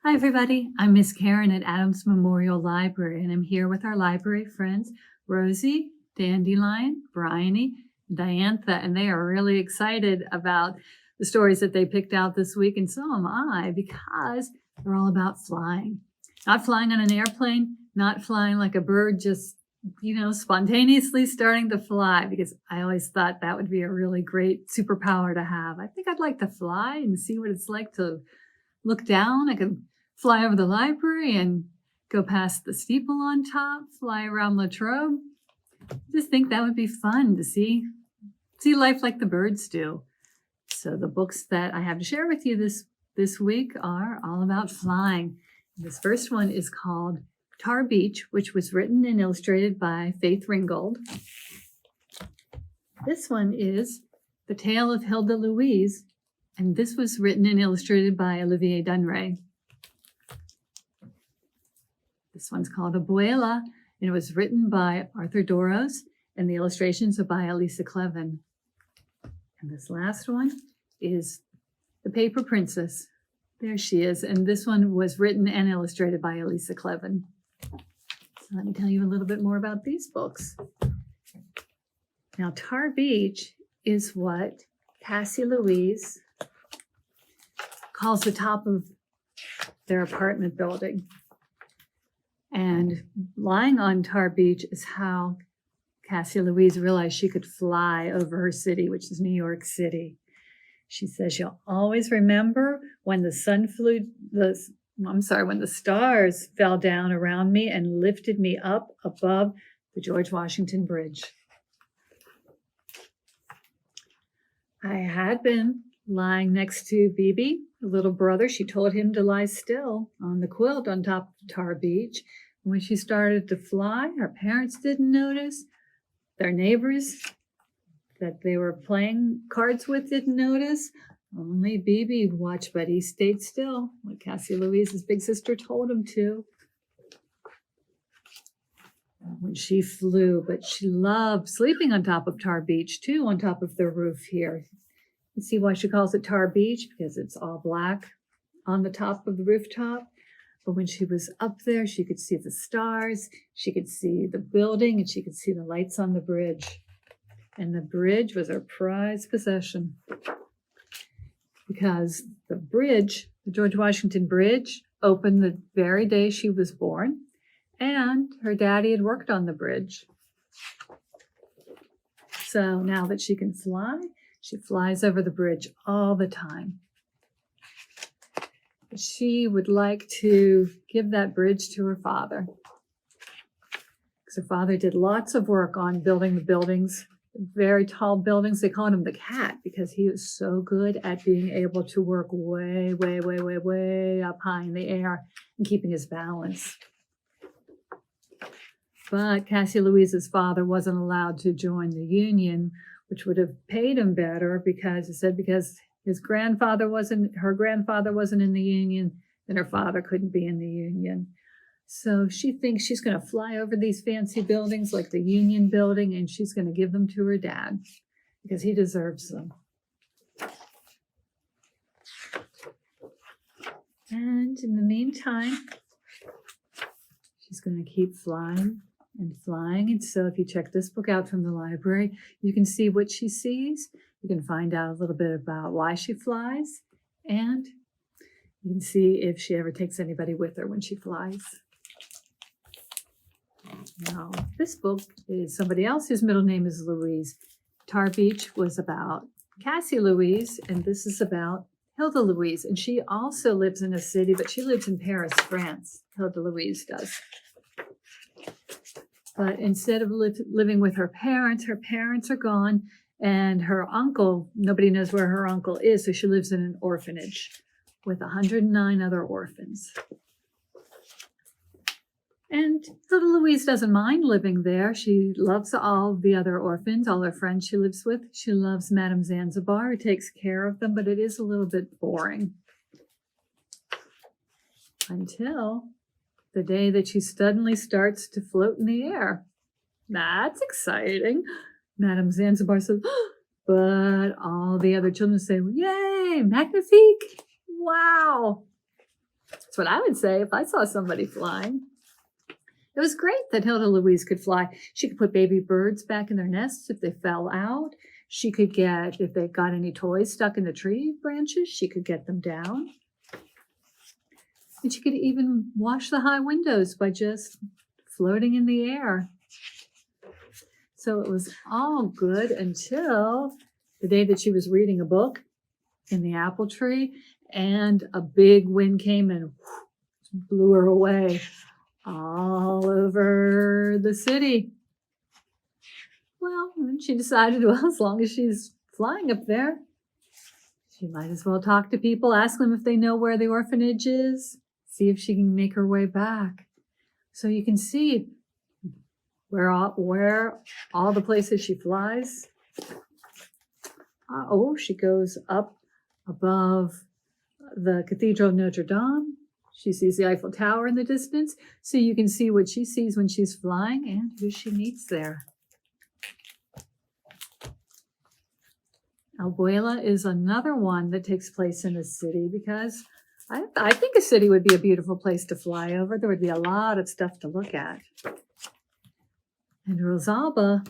Hi, everybody. I'm Miss Karen at Adams Memorial Library, and I'm here with our library friends, Rosie, Dandelion, Bryony, Diantha, and they are really excited about the stories that they picked out this week, and so am I, because they're all about flying. Not flying on an airplane, not flying like a bird, just, spontaneously starting to fly, because I always thought that would be a really great superpower to have. I think I'd like to fly and see what it's like to look down. I could fly over the library and go past the steeple on top, fly around Latrobe. Just think that would be fun to see life like the birds do. So the books that I have to share with you this week are all about flying. This first one is called Tar Beach, which was written and illustrated by Faith Ringgold. This one is The Tale of Hilda Louise, and this was written and illustrated by Olivier Dunrea. This one's called ABUELA, and it was written by Arthur Dorros, and the illustrations are by Elisa Kleven. And this last one is The Paper Princess. There she is, and this one was written and illustrated by Elisa Kleven. So let me tell you a little bit more about these books. Now, Tar Beach is what Cassie Louise calls the top of their apartment building. And lying on Tar Beach is how Cassie Louise realized she could fly over her city, which is New York City. She says she'll always remember when the stars fell down around me and lifted me up above the George Washington Bridge. I had been lying next to Bibi, the little brother. She told him to lie still on the quilt on top of Tar Beach. When she started to fly, her parents didn't notice. Their neighbors that they were playing cards with didn't notice. Only Bibi watched, but he stayed still, like Cassie Louise's big sister told him to. When she flew, but she loved sleeping on top of Tar Beach, too, on top of the roof here. You see why she calls it Tar Beach? Because it's all black on the top of the rooftop. But when she was up there, she could see the stars, she could see the building, and she could see the lights on the bridge. And the bridge was her prized possession. Because the bridge, the George Washington Bridge, opened the very day she was born, and her daddy had worked on the bridge. So now that she can fly, she flies over the bridge all the time. She would like to give that bridge to her father, because her father did lots of work on building the buildings, very tall buildings. They called him the cat because he was so good at being able to work way, way, way, way, way up high in the air and keeping his balance. But Cassie Louise's father wasn't allowed to join the union, which would have paid him better, because her grandfather wasn't in the union, then her father couldn't be in the union. So she thinks she's going to fly over these fancy buildings like the Union Building, and she's going to give them to her dad because he deserves them. And in the meantime, she's going to keep flying and flying. And so if you check this book out from the library, you can see what she sees. You can find out a little bit about why she flies, and you can see if she ever takes anybody with her when she flies. Now, this book is somebody else whose middle name is Louise. Tar Beach was about Cassie Louise, and this is about Hilda Louise. And she also lives in a city, but she lives in Paris, France. Hilda Louise does. But instead of living with her parents are gone. And her uncle, nobody knows where her uncle is, so she lives in an orphanage with 109 other orphans. And Hilda Louise doesn't mind living there. She loves all the other orphans, all her friends she lives with. She loves Madame Zanzibar, who takes care of them, but it is a little bit boring. Until the day that she suddenly starts to float in the air. That's exciting. Madame Zanzibar says, but all the other children say, yay, magnifique, wow. That's what I would say if I saw somebody flying. It was great that Hilda Louise could fly. She could put baby birds back in their nests if they fell out. She could get, if they got any toys stuck in the tree branches, she could get them down. And she could even wash the high windows by just floating in the air. So it was all good until the day that she was reading a book in the apple tree, and a big wind came and blew her away all over the city. Well, she decided, well, as long as she's flying up there, she might as well talk to people, ask them if they know where the orphanage is, see if she can make her way back. So you can see where all the places she flies. She goes up above the Cathedral of Notre Dame. She sees the Eiffel Tower in the distance, so you can see what she sees when she's flying and who she meets there. Abuela is another one that takes place in a city because I think a city would be a beautiful place to fly over. There would be a lot of stuff to look at. And Rosalba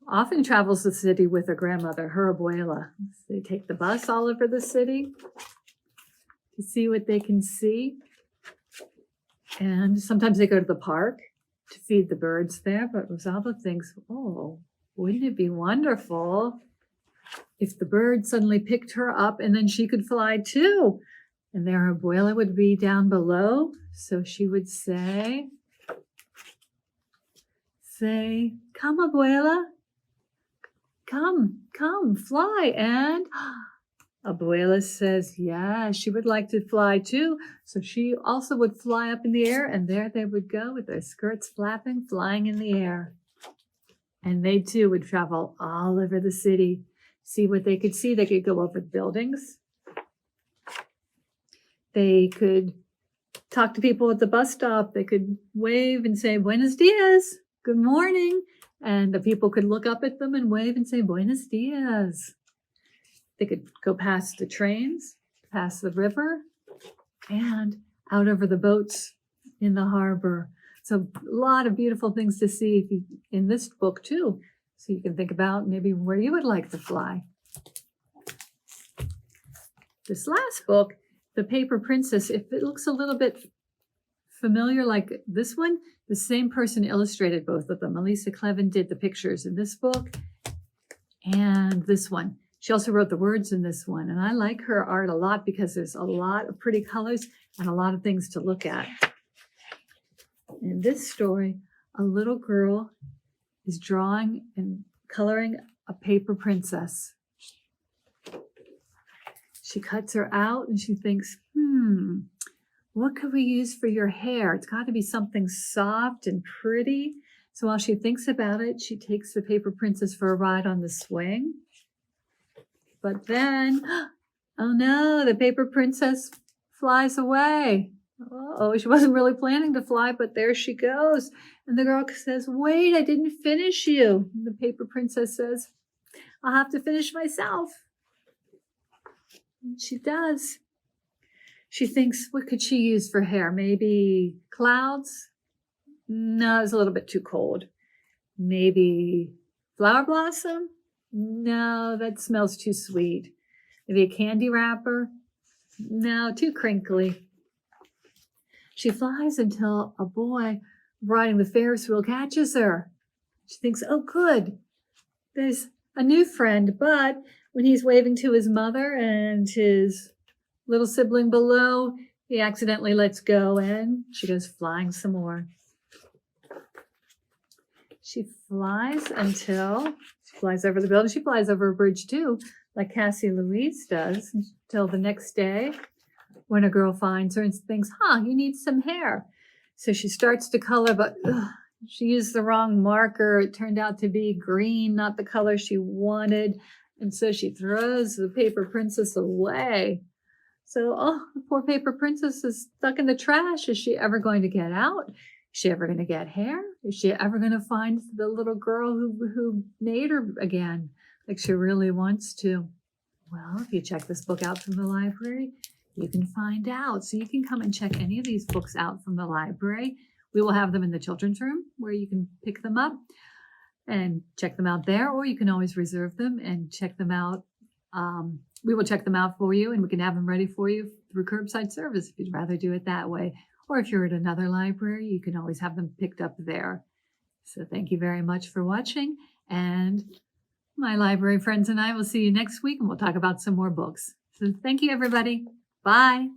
often travels the city with her grandmother, her abuela. They take the bus all over the city to see what they can see. And sometimes they go to the park to feed the birds there. But Rosalba thinks, oh, wouldn't it be wonderful if the bird suddenly picked her up and then she could fly too? And their abuela would be down below. So she would say, come, abuela, come, fly. And abuela says, yeah, she would like to fly too. So she also would fly up in the air, and there they would go with their skirts flapping, flying in the air. And they too would travel all over the city, see what they could see. They could go over the buildings. They could talk to people at the bus stop. They could wave and say, buenos dias, good morning. And the people could look up at them and wave and say, buenos dias. They could go past the trains, past the river, and out over the boats in the harbor. So a lot of beautiful things to see in this book too. So you can think about maybe where you would like to fly. This last book, The Paper Princess, if it looks a little bit familiar like this one, the same person illustrated both of them. Elisa Kleven did the pictures in this book and this one. She also wrote the words in this one. And I like her art a lot because there's a lot of pretty colors and a lot of things to look at. In this story, a little girl is drawing and coloring a paper princess. She cuts her out and she thinks, what could we use for your hair? It's got to be something soft and pretty. So while she thinks about it, she takes the paper princess for a ride on the swing. But then, oh no, the paper princess flies away. Oh, she wasn't really planning to fly, but there she goes. And the girl says, wait, I didn't finish you. And the paper princess says, I'll have to finish myself. And she does. She thinks, what could she use for hair? Maybe clouds? No, it's a little bit too cold. Maybe flower blossom? No, that smells too sweet. Maybe a candy wrapper? No, too crinkly. She flies until a boy riding the Ferris wheel catches her. She thinks, oh, good. There's a new friend. But when he's waving to his mother and his little sibling below, he accidentally lets go and she goes flying some more. She flies until she flies over the building. She flies over a bridge too, like Cassie Louise does, until the next day when a girl finds her and thinks, you need some hair. So she starts to color, but she used the wrong marker. It turned out to be green, not the color she wanted. And so she throws the paper princess away. So, the poor paper princess is stuck in the trash. Is she ever going to get out? Is she ever going to get hair? Is she ever going to find the little girl who made her again, like she really wants to? Well, if you check this book out from the library, you can find out. So you can come and check any of these books out from the library. We will have them in the children's room where you can pick them up and check them out there, or you can always reserve them and check them out. We will check them out for you, and we can have them ready for you through curbside service if you'd rather do it that way. Or if you're at another library, you can always have them picked up there. So thank you very much for watching, and my library friends and I will see you next week, and we'll talk about some more books. So thank you, everybody. Bye.